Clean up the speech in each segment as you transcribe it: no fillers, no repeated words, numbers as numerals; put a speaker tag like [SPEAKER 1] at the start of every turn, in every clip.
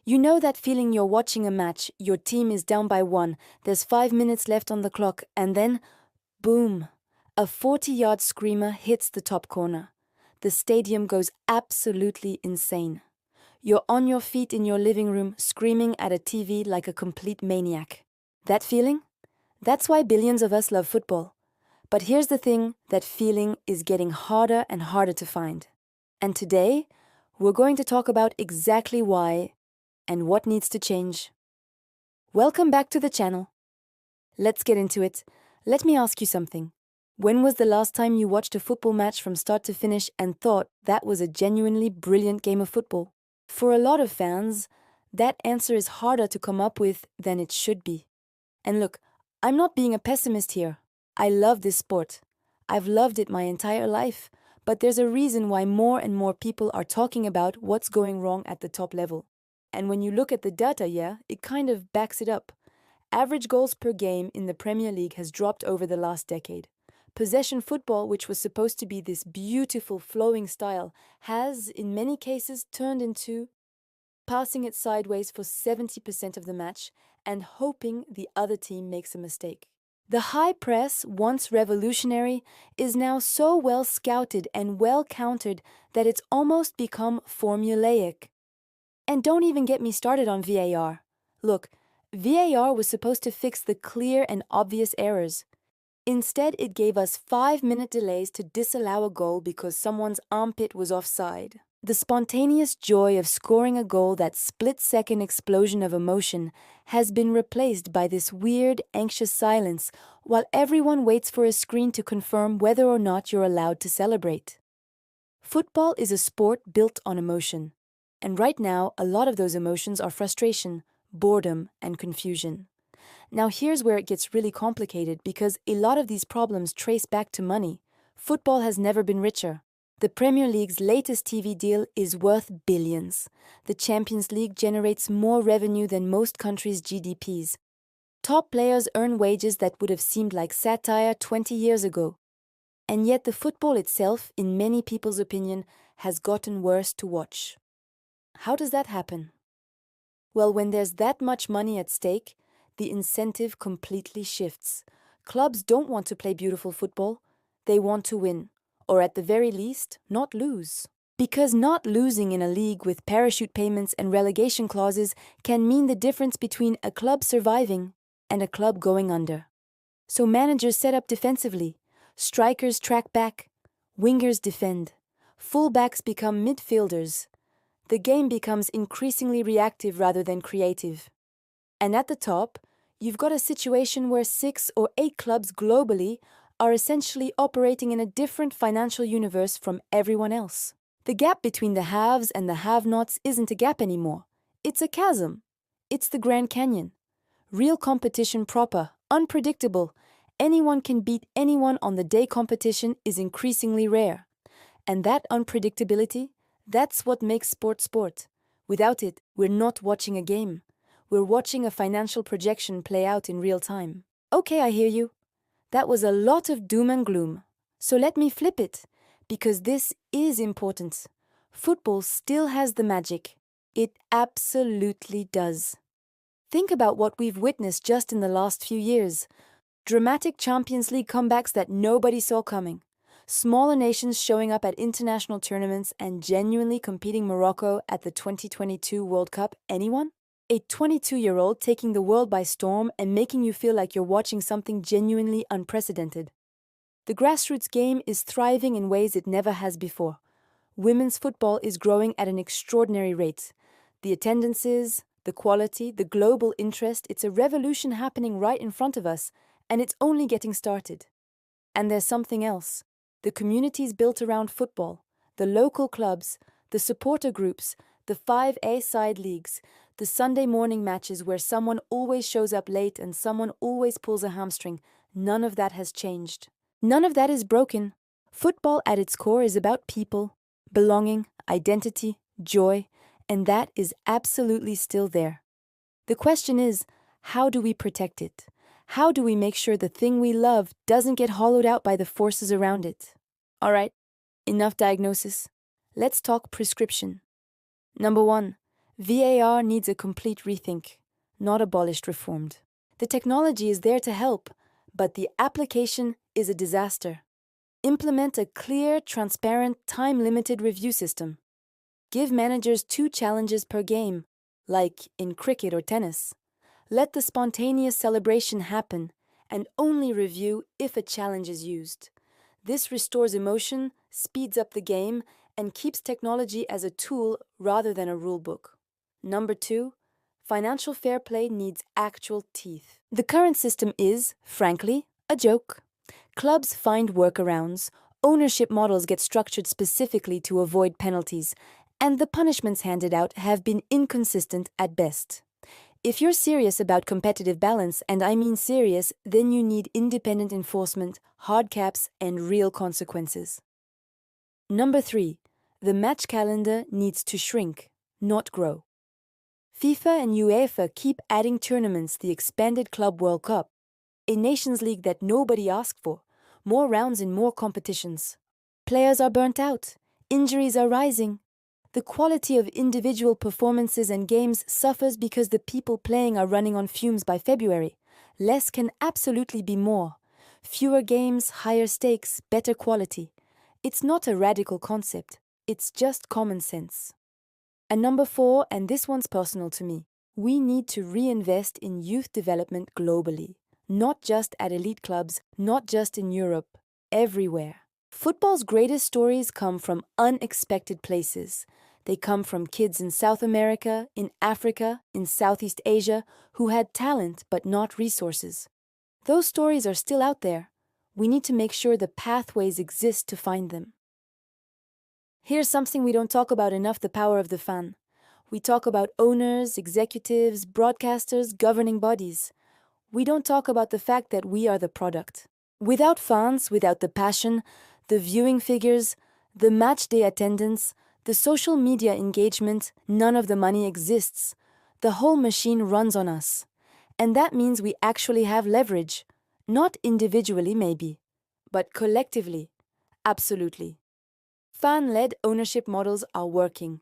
[SPEAKER 1] You know that feeling you're watching a match, your team is down by one, there's 5 minutes left on the clock, and then, boom, a 40-yard screamer hits the top corner. The stadium goes absolutely insane. You're on your feet in your living room, screaming at a TV like a complete maniac. That feeling? That's why billions of us love football. But here's the thing, that feeling is getting harder and harder to find. And today, we're going to talk about exactly why and what needs to change. Welcome back to the channel. Let's get into it. Let me ask you something. When was the last time you watched a football match from start to finish and thought that was a genuinely brilliant game of football? For a lot of fans, that answer is harder to come up with than it should be. And look, I'm not being a pessimist here. I love this sport. I've loved it my entire life, but there's a reason why more and more people are talking about what's going wrong at the top level. And when you look at the data, it kind of backs it up. Average goals per game in the Premier League has dropped over the last decade. Possession football, which was supposed to be this beautiful flowing style, has, in many cases, turned into passing it sideways for 70% of the match and hoping the other team makes a mistake. The high press, once revolutionary, is now so well scouted and well countered that it's almost become formulaic. And don't even get me started on VAR. Look, VAR was supposed to fix the clear and obvious errors. Instead, it gave us 5-minute delays to disallow a goal because someone's armpit was offside. The spontaneous joy of scoring a goal, that split-second explosion of emotion, has been replaced by this weird, anxious silence while everyone waits for a screen to confirm whether or not you're allowed to celebrate. Football is a sport built on emotion. And right now, a lot of those emotions are frustration, boredom, and confusion. Now here's where it gets really complicated because a lot of these problems trace back to money. Football has never been richer. The Premier League's latest TV deal is worth billions. The Champions League generates more revenue than most countries' GDPs. Top players earn wages that would have seemed like satire 20 years ago. And yet the football itself, in many people's opinion, has gotten worse to watch. How does that happen? Well, when there's that much money at stake, the incentive completely shifts. Clubs don't want to play beautiful football. They want to win, or at the very least, not lose. Because not losing in a league with parachute payments and relegation clauses can mean the difference between a club surviving and a club going under. So managers set up defensively, strikers track back, wingers defend, fullbacks become midfielders. The game becomes increasingly reactive rather than creative. And at the top, you've got a situation where 6 or 8 clubs globally are essentially operating in a different financial universe from everyone else. The gap between the haves and the have-nots isn't a gap anymore. It's a chasm. It's the Grand Canyon. Real competition proper, unpredictable. Anyone can beat anyone on the day competition is increasingly rare. And that unpredictability, that's what makes sport sport. Without it, we're not watching a game. We're watching a financial projection play out in real time. Okay, I hear you. That was a lot of doom and gloom. So let me flip it, because this is important. Football still has the magic. It absolutely does. Think about what we've witnessed just in the last few years. Dramatic Champions League comebacks that nobody saw coming. Smaller nations showing up at international tournaments and genuinely competing. Morocco at the 2022 World Cup. Anyone? A 22-year-old taking the world by storm and making you feel like you're watching something genuinely unprecedented. The grassroots game is thriving in ways it never has before. Women's football is growing at an extraordinary rate. The attendances, the quality, the global interest, it's a revolution happening right in front of us, and it's only getting started. And there's something else. The communities built around football, the local clubs, the supporter groups, the 5A-side leagues, the Sunday morning matches where someone always shows up late and someone always pulls a hamstring, none of that has changed. None of that is broken. Football at its core is about people, belonging, identity, joy, and that is absolutely still there. The question is, how do we protect it? How do we make sure the thing we love doesn't get hollowed out by the forces around it? All right, enough diagnosis. Let's talk prescription. Number 1, VAR needs a complete rethink, not abolished reformed. The technology is there to help, but the application is a disaster. Implement a clear, transparent, time-limited review system. Give managers 2 challenges per game, like in cricket or tennis. Let the spontaneous celebration happen and only review if a challenge is used. This restores emotion, speeds up the game, and keeps technology as a tool rather than a rulebook. Number 2, financial fair play needs actual teeth. The current system is, frankly, a joke. Clubs find workarounds, ownership models get structured specifically to avoid penalties, and the punishments handed out have been inconsistent at best. If you're serious about competitive balance, and I mean serious, then you need independent enforcement, hard caps, and real consequences. Number 3, the match calendar needs to shrink, not grow. FIFA and UEFA keep adding tournaments, the expanded Club World Cup, a Nations League that nobody asked for, more rounds and more competitions. Players are burnt out, injuries are rising. The quality of individual performances and games suffers because the people playing are running on fumes by February. Less can absolutely be more. Fewer games, higher stakes, better quality. It's not a radical concept, it's just common sense. And number 4, and this one's personal to me, we need to reinvest in youth development globally. Not just at elite clubs, not just in Europe, everywhere. Football's greatest stories come from unexpected places. They come from kids in South America, in Africa, in Southeast Asia, who had talent but not resources. Those stories are still out there. We need to make sure the pathways exist to find them. Here's something we don't talk about enough: the power of the fan. We talk about owners, executives, broadcasters, governing bodies. We don't talk about the fact that we are the product. Without fans, without the passion, the viewing figures, the match day attendance, the social media engagement, none of the money exists. The whole machine runs on us. And that means we actually have leverage. Not individually, maybe, but collectively. Absolutely. Fan-led ownership models are working.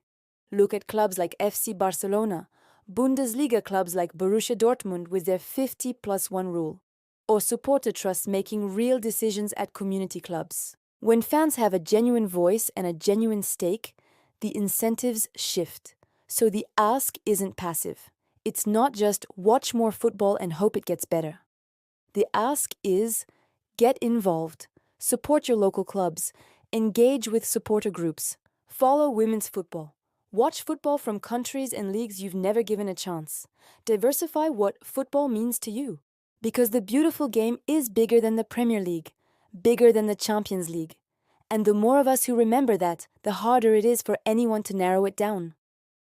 [SPEAKER 1] Look at clubs like FC Barcelona, Bundesliga clubs like Borussia Dortmund with their 50+1 rule, or supporter trusts making real decisions at community clubs. When fans have a genuine voice and a genuine stake, the incentives shift. So the ask isn't passive. It's not just watch more football and hope it gets better. The ask is get involved, support your local clubs, engage with supporter groups, follow women's football, watch football from countries and leagues you've never given a chance. Diversify what football means to you. Because the beautiful game is bigger than the Premier League, bigger than the Champions League. And the more of us who remember that, the harder it is for anyone to narrow it down.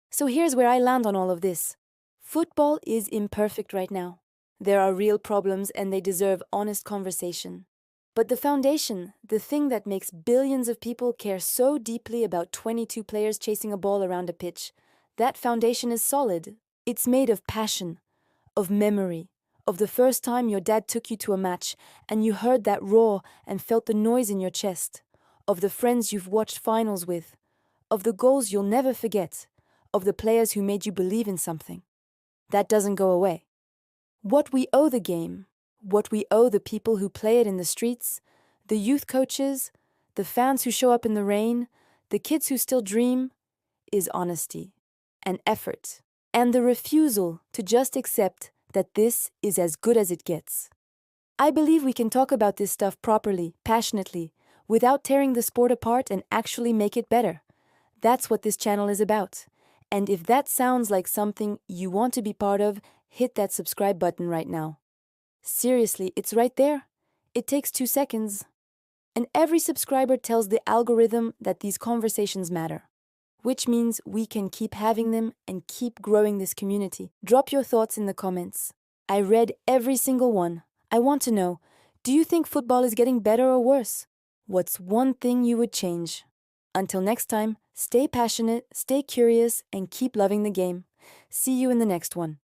[SPEAKER 1] So here's where I land on all of this. Football is imperfect right now. There are real problems and they deserve honest conversation. But the foundation, the thing that makes billions of people care so deeply about 22 players chasing a ball around a pitch, that foundation is solid. It's made of passion, of memory, of the first time your dad took you to a match and you heard that roar and felt the noise in your chest, of the friends you've watched finals with, of the goals you'll never forget, of the players who made you believe in something. That doesn't go away. What we owe the game, what we owe the people who play it in the streets, the youth coaches, the fans who show up in the rain, the kids who still dream, is honesty and effort, and the refusal to just accept that this is as good as it gets. I believe we can talk about this stuff properly, passionately, without tearing the sport apart and actually make it better. That's what this channel is about. And if that sounds like something you want to be part of, hit that subscribe button right now. Seriously, it's right there. It takes 2 seconds. And every subscriber tells the algorithm that these conversations matter, which means we can keep having them and keep growing this community. Drop your thoughts in the comments. I read every single one. I want to know, do you think football is getting better or worse? What's one thing you would change? Until next time, stay passionate, stay curious, and keep loving the game. See you in the next one.